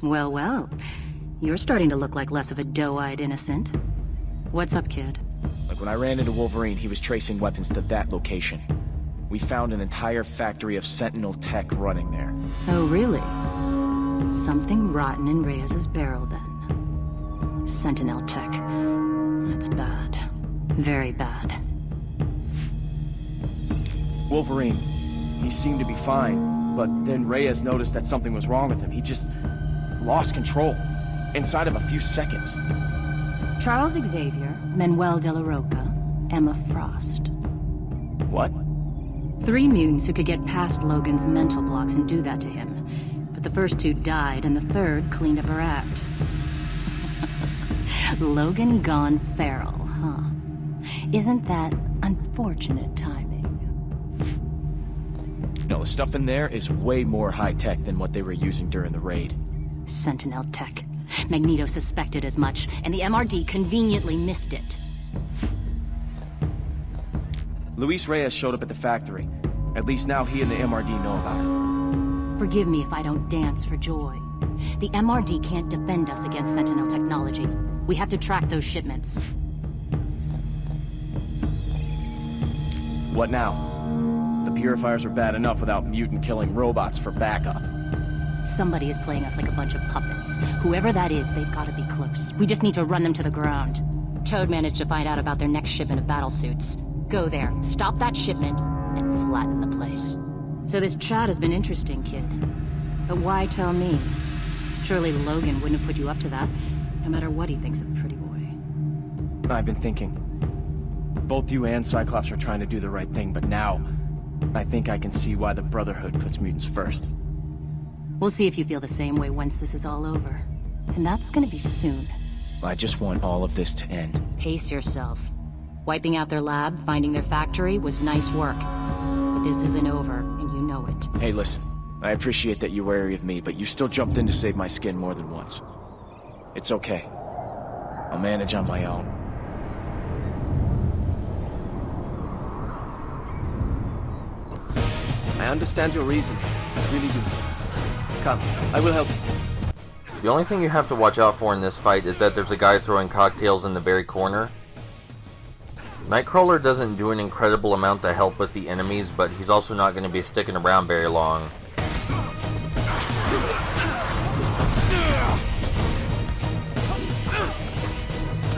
Well, well. You're starting to look like less of a doe-eyed innocent. What's up, kid? Like when I ran into Wolverine, he was tracing weapons to that location. We found an entire factory of Sentinel tech running there. Oh, really? Something rotten in Reyes's barrel, then. Sentinel tech. That's bad. Very bad. Wolverine, he seemed to be fine, but then Reyes noticed that something was wrong with him. He just lost control. Inside of a few seconds. Charles Xavier, Manuel de la Roca, Emma Frost. What? 3 mutants who could get past Logan's mental blocks and do that to him. But the first 2 died, and the third cleaned up her act. Logan gone feral, huh? Isn't that unfortunate timing? No, the stuff in there is way more high-tech than what they were using during the raid. Sentinel tech. Magneto suspected as much, and the MRD conveniently missed it. Luis Reyes showed up at the factory. At least now he and the MRD know about it. Forgive me if I don't dance for joy. The MRD can't defend us against Sentinel technology. We have to track those shipments. What now? The purifiers are bad enough without mutant-killing robots for backup. Somebody is playing us like a bunch of puppets. Whoever that is, they've got to be close. We just need to run them to the ground. Toad managed to find out about their next shipment of battlesuits. Go there, stop that shipment, and flatten the place. So this chat has been interesting, kid. But why tell me? Surely Logan wouldn't have put you up to that, no matter what he thinks of Pretty Boy. I've been thinking. Both you and Cyclops are trying to do the right thing, but now, I think I can see why the Brotherhood puts mutants first. We'll see if you feel the same way once this is all over. And that's gonna be soon. I just want all of this to end. Pace yourself. Wiping out their lab, finding their factory was nice work. But this isn't over, and you know it. Hey, listen. I appreciate that you're wary of me, but you still jumped in to save my skin more than once. It's okay. I'll manage on my own. I understand your reason. I really do. Come, I will help you. The only thing you have to watch out for in this fight is that there's a guy throwing cocktails in the very corner. Nightcrawler doesn't do an incredible amount to help with the enemies, but he's also not going to be sticking around very long.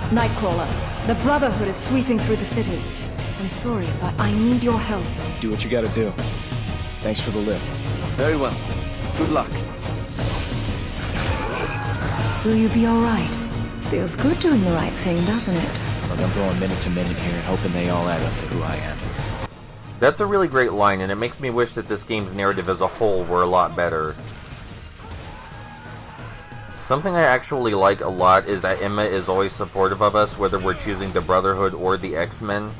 Nightcrawler, the Brotherhood is sweeping through the city. I'm sorry, but I need your help. Do what you gotta do. Thanks for the lift. Very well. Good luck. Will you be alright? Feels good doing the right thing, doesn't it? Look, I'm going minute to minute here and hoping they all add up to who I am. That's a really great line, and it makes me wish that this game's narrative as a whole were a lot better. Something I actually like a lot is that Emma is always supportive of us, whether we're choosing the Brotherhood or the X-Men.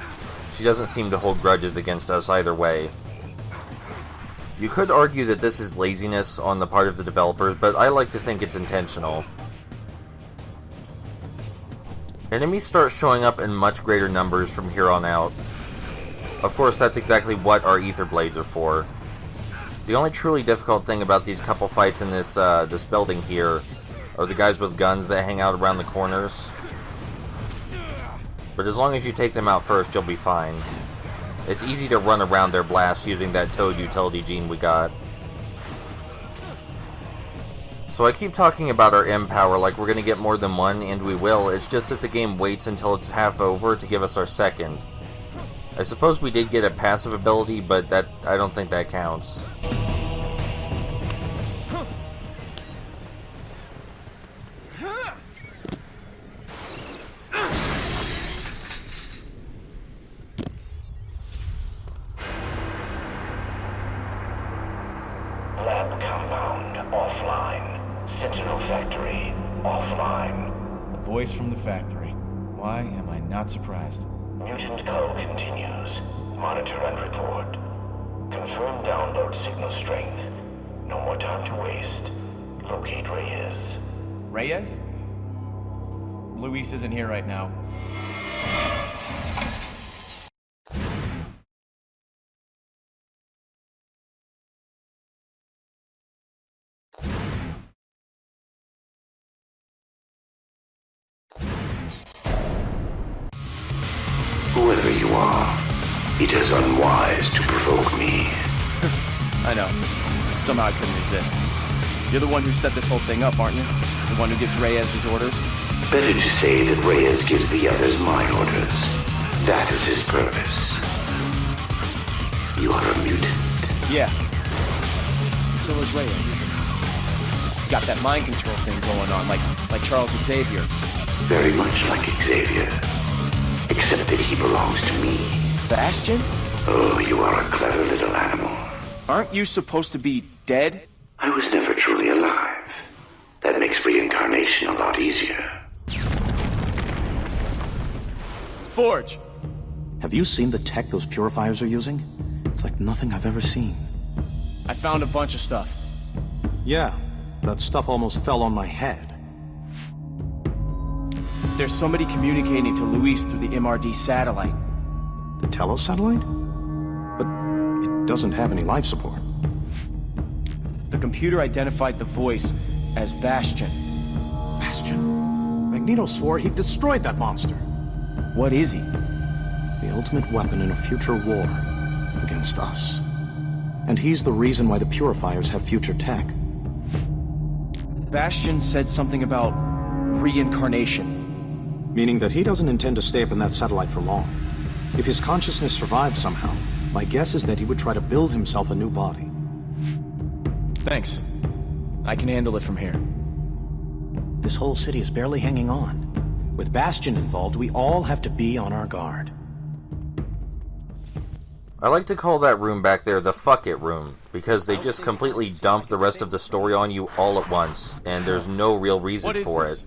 She doesn't seem to hold grudges against us either way. You could argue that this is laziness on the part of the developers, but I like to think it's intentional. Enemies start showing up in much greater numbers from here on out. Of course, that's exactly what our ether blades are for. The only truly difficult thing about these couple fights in this building here are the guys with guns that hang out around the corners. But as long as you take them out first, you'll be fine. It's easy to run around their blasts using that Toad utility gene we got. So I keep talking about our M power like we're going to get more than one, and we will. It's just that the game waits until it's half over to give us our second. I suppose we did get a passive ability, but I don't think that counts. Lab compound offline. Sentinel factory offline. A voice from the factory. Why am I not surprised? Mutant code continues. Monitor and report. Confirm download signal strength. No more time to waste. Locate Reyes. Reyes? Luis isn't here right now. Whoever you are, it is unwise to provoke me. I know. Somehow I couldn't resist. You're the one who set this whole thing up, aren't you? The one who gives Reyes his orders? Better to say that Reyes gives the others my orders. That is his purpose. You are a mutant. Yeah. And so is Reyes, isn't he? Got that mind control thing going on, like Charles Xavier. Very much like Xavier. Except that he belongs to me. Bastion? Oh, you are a clever little animal. Aren't you supposed to be dead? I was never truly alive. That makes reincarnation a lot easier. Forge! Have you seen the tech those purifiers are using? It's like nothing I've ever seen. I found a bunch of stuff. Yeah, that stuff almost fell on my head. There's somebody communicating to Luis through the MRD satellite. The Telos satellite? But it doesn't have any life support. The computer identified the voice as Bastion. Bastion? Magneto swore he destroyed that monster. What is he? The ultimate weapon in a future war against us. And he's the reason why the purifiers have future tech. Bastion said something about reincarnation. Meaning that he doesn't intend to stay up in that satellite for long. If his consciousness survived somehow, my guess is that he would try to build himself a new body. Thanks. I can handle it from here. This whole city is barely hanging on. With Bastion involved, we all have to be on our guard. I like to call that room back there the fuck it room, because they just completely dump the rest of the story on you all at once, and there's no real reason for it.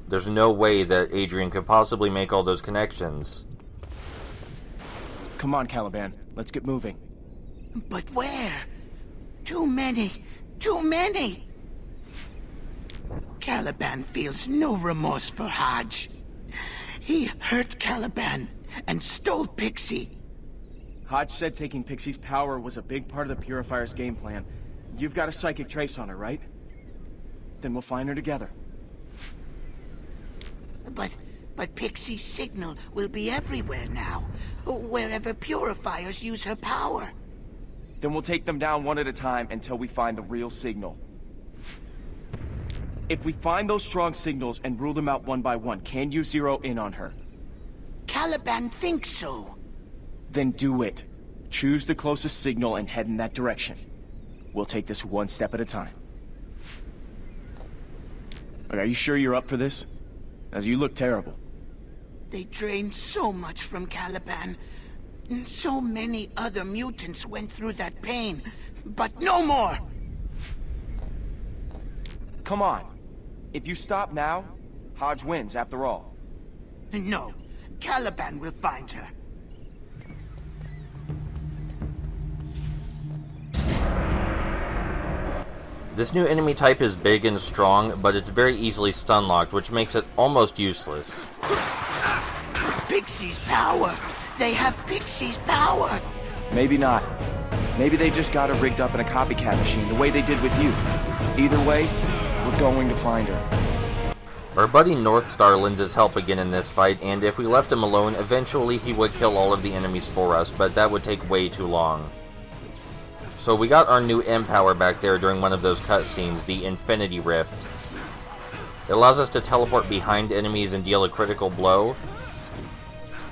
There's no way that Adrian could possibly make all those connections. Come on, Caliban. Let's get moving. But where? Too many. Too many! Caliban feels no remorse for Hodge. He hurt Caliban and stole Pixie. Hodge said taking Pixie's power was a big part of the Purifier's game plan. You've got a psychic trace on her, right? Then we'll find her together. But Pixie's signal will be everywhere now, wherever Purifiers use her power. Then we'll take them down one at a time until we find the real signal. If we find those strong signals and rule them out one by one, can you zero in on her? Caliban thinks so. Then do it. Choose the closest signal and head in that direction. We'll take this one step at a time. Are you sure you're up for this? As you look terrible. They drained so much from Caliban. So many other mutants went through that pain, but no more! Come on. If you stop now, Hodge wins after all. No, Caliban will find her. This new enemy type is big and strong, but it's very easily stun-locked, which makes it almost useless. Pixie's power! They have Pixie's power! Maybe not. Maybe they just got her rigged up in a copycat machine, the way they did with you. Either way, we're going to find her. Our buddy Northstar lends his help again in this fight, and if we left him alone, eventually he would kill all of the enemies for us, but that would take way too long. So we got our new M-Power back there during one of those cutscenes, the Infinity Rift. It allows us to teleport behind enemies and deal a critical blow.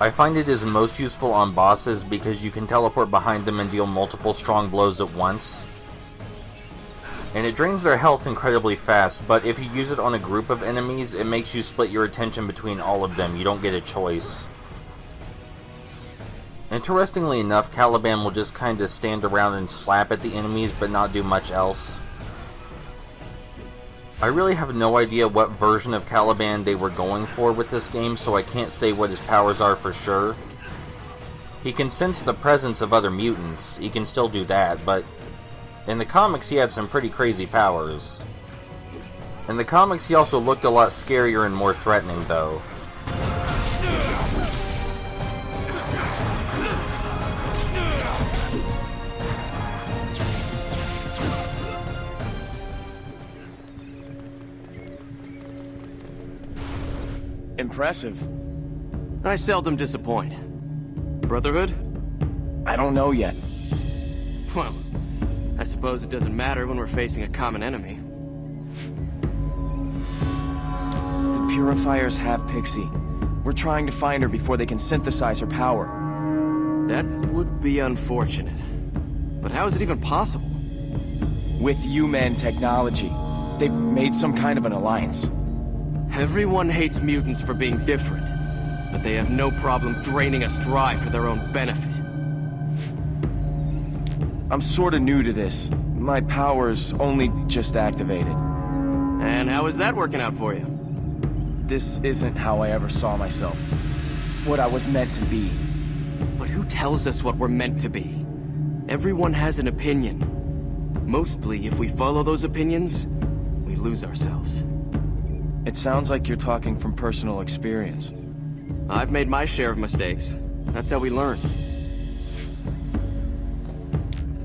I find it is most useful on bosses because you can teleport behind them and deal multiple strong blows at once. And it drains their health incredibly fast, but if you use it on a group of enemies, it makes you split your attention between all of them. You don't get a choice. Interestingly enough, Caliban will just kinda stand around and slap at the enemies, but not do much else. I really have no idea what version of Caliban they were going for with this game, so I can't say what his powers are for sure. He can sense the presence of other mutants, he can still do that, but in the comics he had some pretty crazy powers. In the comics he also looked a lot scarier and more threatening though. Impressive. I seldom disappoint. Brotherhood? I don't know yet. Well, I suppose it doesn't matter when we're facing a common enemy. The Purifiers have Pixie. We're trying to find her before they can synthesize her power. That would be unfortunate. But how is it even possible? With human technology, they've made some kind of an alliance. Everyone hates mutants for being different, but they have no problem draining us dry for their own benefit. I'm sorta new to this. My power's only just activated. And how is that working out for you? This isn't how I ever saw myself. What I was meant to be. But who tells us what we're meant to be? Everyone has an opinion. Mostly, if we follow those opinions, we lose ourselves. It sounds like you're talking from personal experience. I've made my share of mistakes. That's how we learn.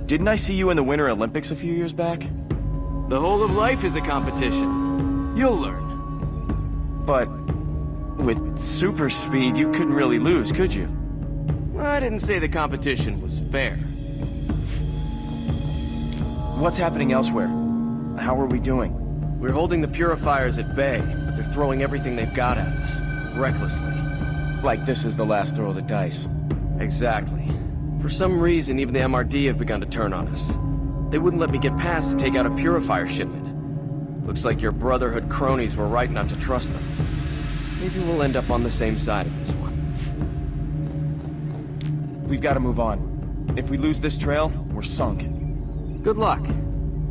Didn't I see you in the Winter Olympics a few years back? The whole of life is a competition. You'll learn. But with super speed, you couldn't really lose, could you? I didn't say the competition was fair. What's happening elsewhere? How are we doing? We're holding the Purifiers at bay, but they're throwing everything they've got at us, recklessly. Like this is the last throw of the dice. Exactly. For some reason, even the MRD have begun to turn on us. They wouldn't let me get past to take out a Purifier shipment. Looks like your Brotherhood cronies were right not to trust them. Maybe we'll end up on the same side of this one. We've got to move on. If we lose this trail, we're sunk. Good luck.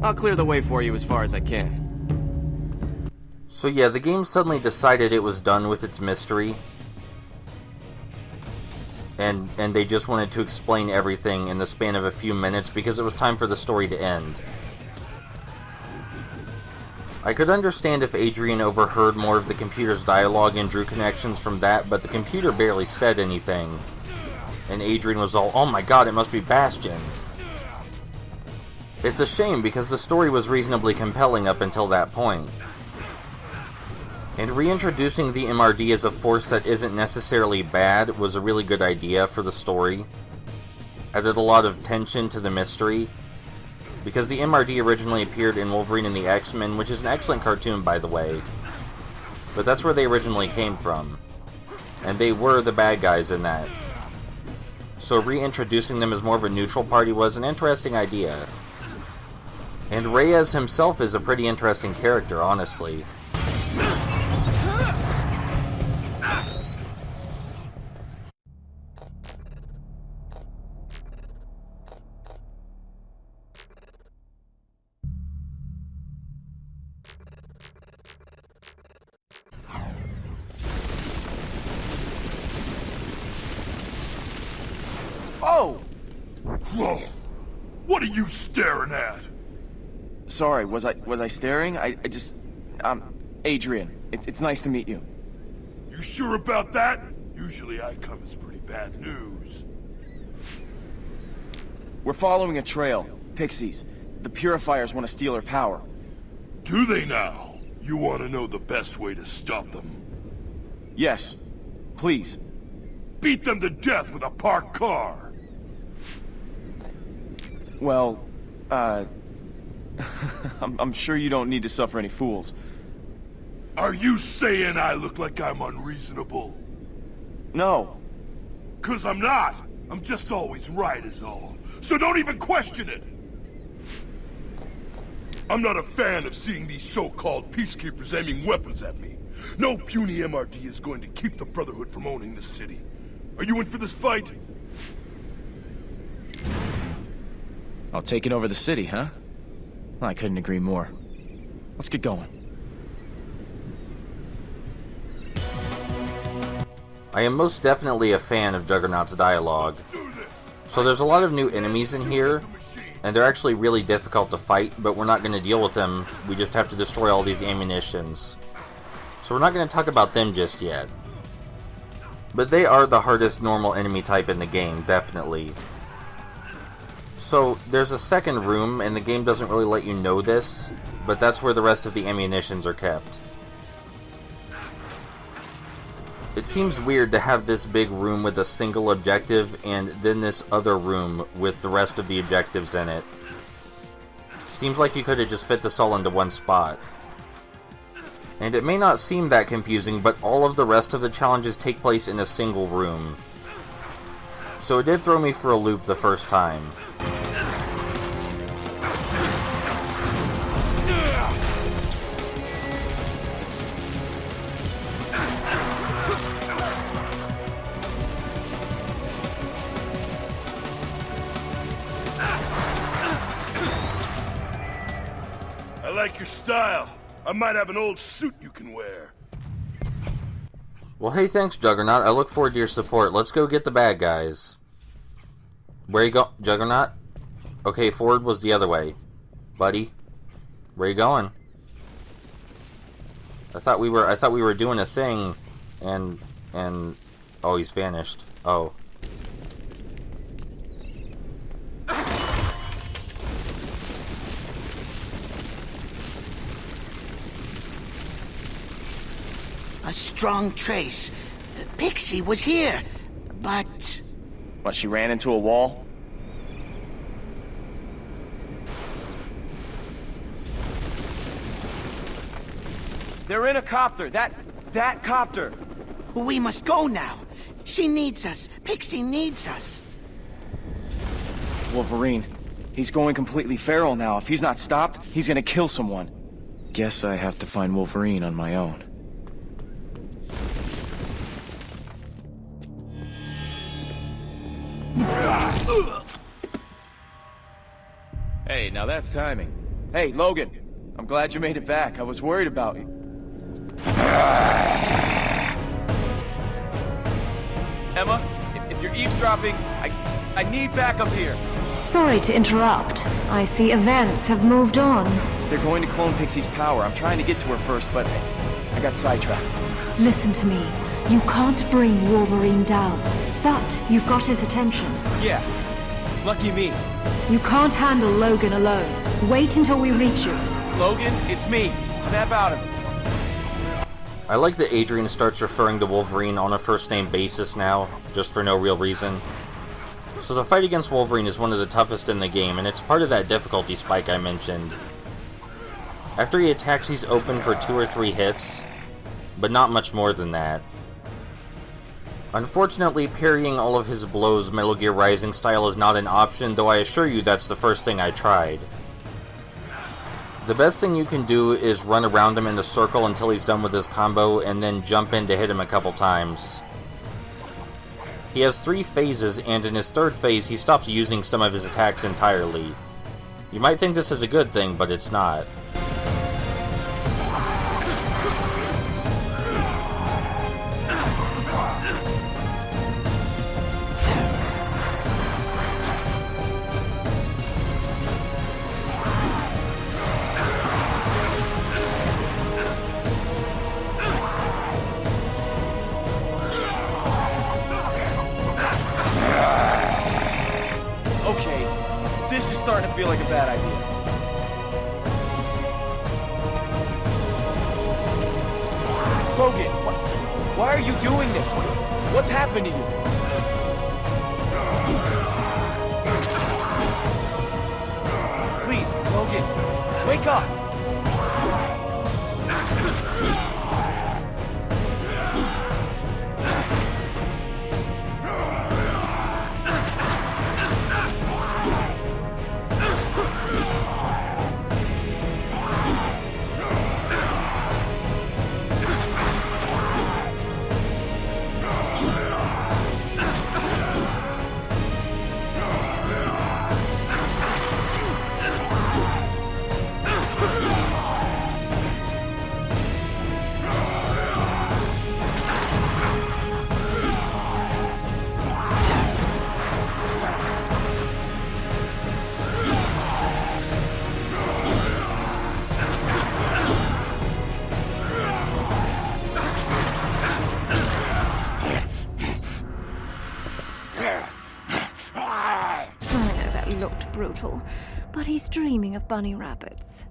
I'll clear the way for you as far as I can. So yeah, the game suddenly decided it was done with its mystery. And they just wanted to explain everything in the span of a few minutes because it was time for the story to end. I could understand if Adrian overheard more of the computer's dialogue and drew connections from that, but the computer barely said anything. And Adrian was all, "Oh my god, it must be Bastion." It's a shame because the story was reasonably compelling up until that point. And reintroducing the MRD as a force that isn't necessarily bad was a really good idea for the story. Added a lot of tension to the mystery. Because the MRD originally appeared in Wolverine and the X-Men, which is an excellent cartoon, by the way. But that's where they originally came from. And they were the bad guys in that. So reintroducing them as more of a neutral party was an interesting idea. And Reyes himself is a pretty interesting character, honestly. Oh! Whoa! What are you staring at? Sorry, was I staring? I just... Adrian. It's nice to meet you. You sure about that? Usually I come as pretty bad news. We're following a trail. Pixies. The Purifiers want to steal her power. Do they now? You want to know the best way to stop them? Yes. Please. Beat them to death with a parked car! Well, I'm sure you don't need to suffer any fools. Are you saying I look like I'm unreasonable? No. 'Cause I'm not! I'm just always right is all. So don't even question it! I'm not a fan of seeing these so-called peacekeepers aiming weapons at me. No puny MRD is going to keep the Brotherhood from owning this city. Are you in for this fight? I'll take it over the city, huh? I couldn't agree more. Let's get going. I am most definitely a fan of Juggernaut's dialogue. So there's a lot of new enemies in here, and they're actually really difficult to fight, but we're not going to deal with them. We just have to destroy all these ammunitions. So we're not going to talk about them just yet. But they are the hardest normal enemy type in the game, definitely. So there's a second room, and the game doesn't really let you know this, but that's where the rest of the ammunitions are kept. It seems weird to have this big room with a single objective and then this other room with the rest of the objectives in it. Seems like you could have just fit this all into one spot. And it may not seem that confusing, but all of the rest of the challenges take place in a single room. So it did throw me for a loop the first time. I like your style. I might have an old suit you can wear. Well, hey, thanks, Juggernaut. I look forward to your support. Let's go get the bad guys. Where you go, Juggernaut? Okay, forward was the other way. Buddy, where you going? I thought we were doing a thing, and oh, he's vanished. Oh. A strong trace. Pixie was here, but... What, she ran into a wall? They're in a copter. That copter. We must go now. She needs us. Pixie needs us. Wolverine. He's going completely feral now. If he's not stopped, he's gonna kill someone. Guess I have to find Wolverine on my own. Hey, now that's timing. Hey, Logan. I'm glad you made it back. I was worried about you. Emma, if you're eavesdropping, I need backup here. Sorry to interrupt. I see events have moved on. They're going to clone Pixie's power. I'm trying to get to her first, but I got sidetracked. Listen to me. You can't bring Wolverine down, but you've got his attention. Yeah, lucky me. You can't handle Logan alone. Wait until we reach you. Logan, it's me. Snap out of it. I like that Adrian starts referring to Wolverine on a first-name basis now, just for no real reason. So the fight against Wolverine is one of the toughest in the game, and it's part of that difficulty spike I mentioned. After he attacks, he's open for 2 or 3 hits, but not much more than that. Unfortunately, parrying all of his blows Metal Gear Rising style is not an option, though I assure you that's the first thing I tried. The best thing you can do is run around him in a circle until he's done with his combo, and then jump in to hit him a couple times. He has 3 phases, and in his 3rd phase, he stops using some of his attacks entirely. You might think this is a good thing, but it's not. This is starting to feel like a bad idea. Logan, why are you doing this? What's happened to you? Please, Logan, wake up! Looked brutal, but he's dreaming of bunny rabbits.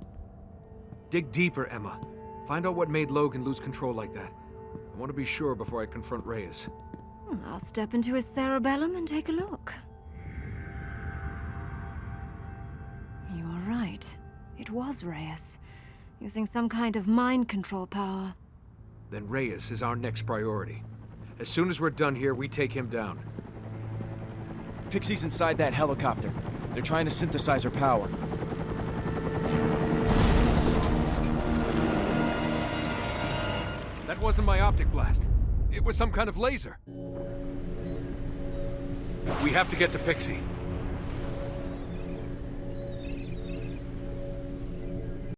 Dig deeper, Emma. Find out what made Logan lose control like that. I want to be sure before I confront Reyes. I'll step into his cerebellum and take a look. You are right. It was Reyes, using some kind of mind control power. Then Reyes is our next priority. As soon as we're done here, we take him down. Pixie's inside that helicopter. They're trying to synthesize her power. That wasn't my optic blast. It was some kind of laser. We have to get to Pixie.